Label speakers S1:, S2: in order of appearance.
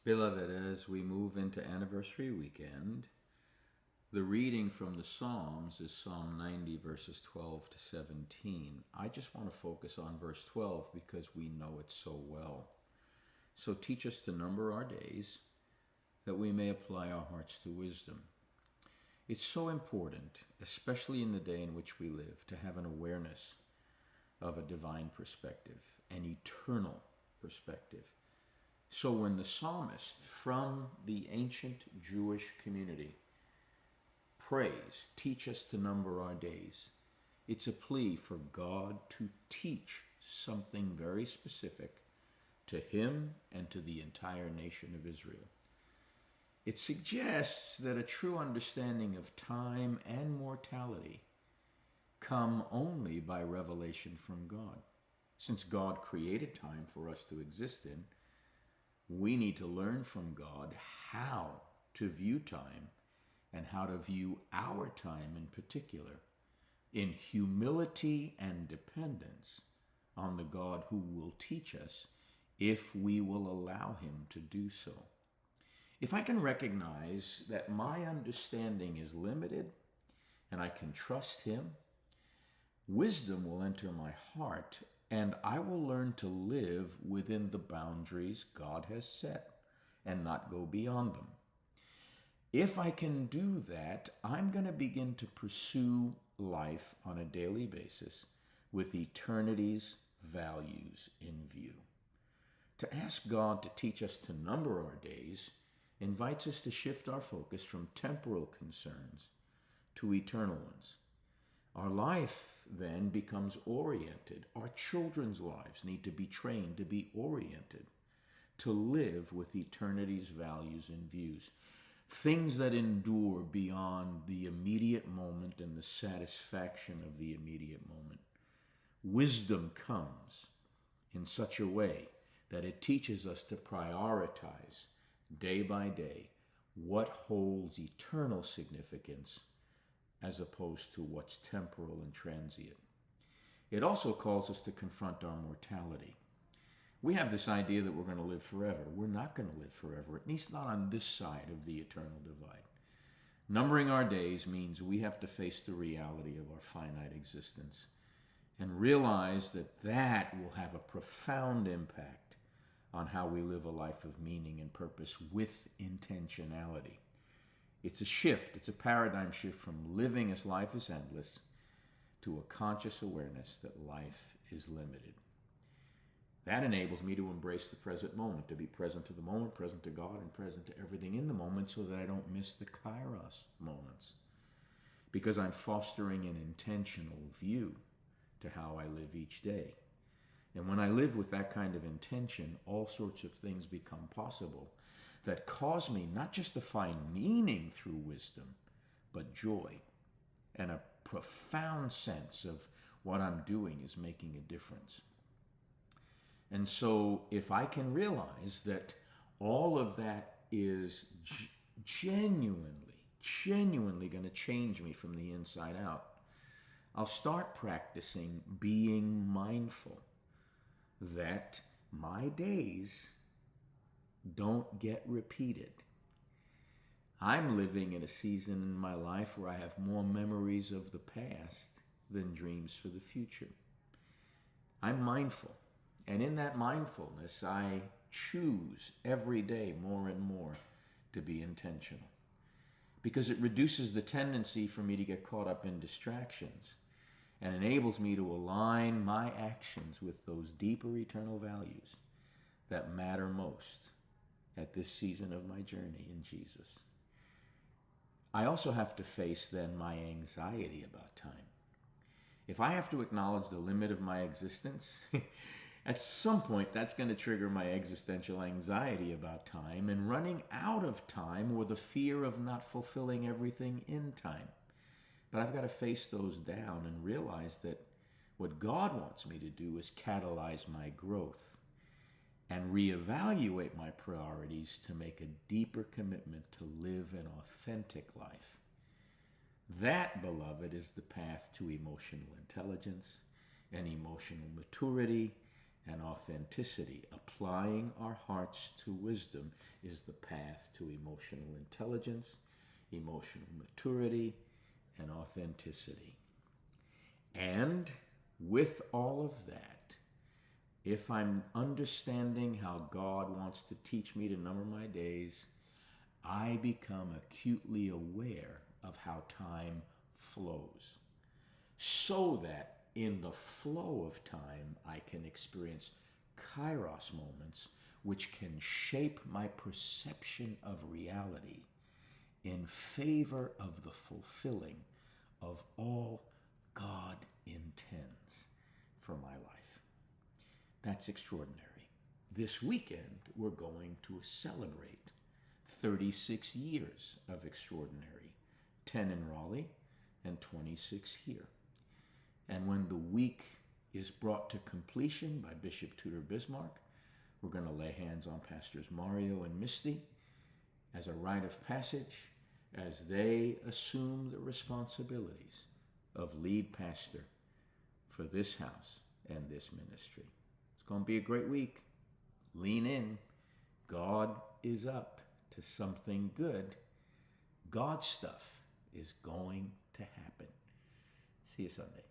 S1: Beloved, as we move into anniversary weekend, the reading from the Psalms is Psalm 90, verses 12 to 17. I just want to focus on verse 12 because we know it so well. So teach us to number our days, that we may apply our hearts to wisdom. It's so important, especially in the day in which we live, to have an awareness of a divine perspective, an eternal perspective. So when the psalmist from the ancient Jewish community prays, teach us to number our days, it's a plea for God to teach something very specific to him and to the entire nation of Israel. It suggests that a true understanding of time and mortality come only by revelation from God. Since God created time for us to exist in, we need to learn from God how to view time and how to view our time in particular, in humility and dependence on the God who will teach us if we will allow him to do so. If I can recognize that my understanding is limited and I can trust him, wisdom will enter my heart and I will learn to live within the boundaries God has set and not go beyond them. If I can do that, I'm going to begin to pursue life on a daily basis with eternity's values in view. To ask God to teach us to number our days invites us to shift our focus from temporal concerns to eternal ones. Our life then becomes oriented. Our children's lives need to be trained to be oriented, to live with eternity's values and views. Things that endure beyond the immediate moment and the satisfaction of the immediate moment. Wisdom comes in such a way that it teaches us to prioritize day by day what holds eternal significance as opposed to what's temporal and transient. It also calls us to confront our mortality. We have this idea that we're going to live forever. We're not going to live forever, at least not on this side of the eternal divide. Numbering our days means we have to face the reality of our finite existence and realize that that will have a profound impact on how we live a life of meaning and purpose with intentionality. It's a shift, it's a paradigm shift from living as life is endless to a conscious awareness that life is limited. That enables me to embrace the present moment, to be present to the moment, present to God, and present to everything in the moment so that I don't miss the kairos moments. Because I'm fostering an intentional view to how I live each day. And when I live with that kind of intention, all sorts of things become possible that cause me not just to find meaning through wisdom, but joy and a profound sense of what I'm doing is making a difference. And so if I can realize that all of that is genuinely going to change me from the inside out, I'll start practicing being mindful that my days don't get repeated. I'm living in a season in my life where I have more memories of the past than dreams for the future. I'm mindful. And in that mindfulness, I choose every day more and more to be intentional. Because it reduces the tendency for me to get caught up in distractions and enables me to align my actions with those deeper eternal values that matter most at this season of my journey in Jesus. I also have to face then my anxiety about time. If I have to acknowledge the limit of my existence, at some point that's going to trigger my existential anxiety about time and running out of time or the fear of not fulfilling everything in time. But I've got to face those down and realize that what God wants me to do is catalyze my growth and reevaluate my priorities to make a deeper commitment to live an authentic life. That, beloved, is the path to emotional intelligence and emotional maturity and authenticity. Applying our hearts to wisdom is the path to emotional intelligence, emotional maturity, and authenticity. And with all of that, if I'm understanding how God wants to teach me to number my days, I become acutely aware of how time flows, so that in the flow of time I can experience kairos moments which can shape my perception of reality in favor of the fulfilling of all God intends for my life. That's extraordinary. This weekend, we're going to celebrate 36 years of extraordinary, 10 in Raleigh and 26 here. And when the week is brought to completion by Bishop Tudor Bismarck, we're going to lay hands on Pastors Mario and Misty as a rite of passage as they assume the responsibilities of lead pastor for this house and this ministry. It's going to be a great week. Lean in. God is up to something good. God's stuff is going to happen. See you Sunday.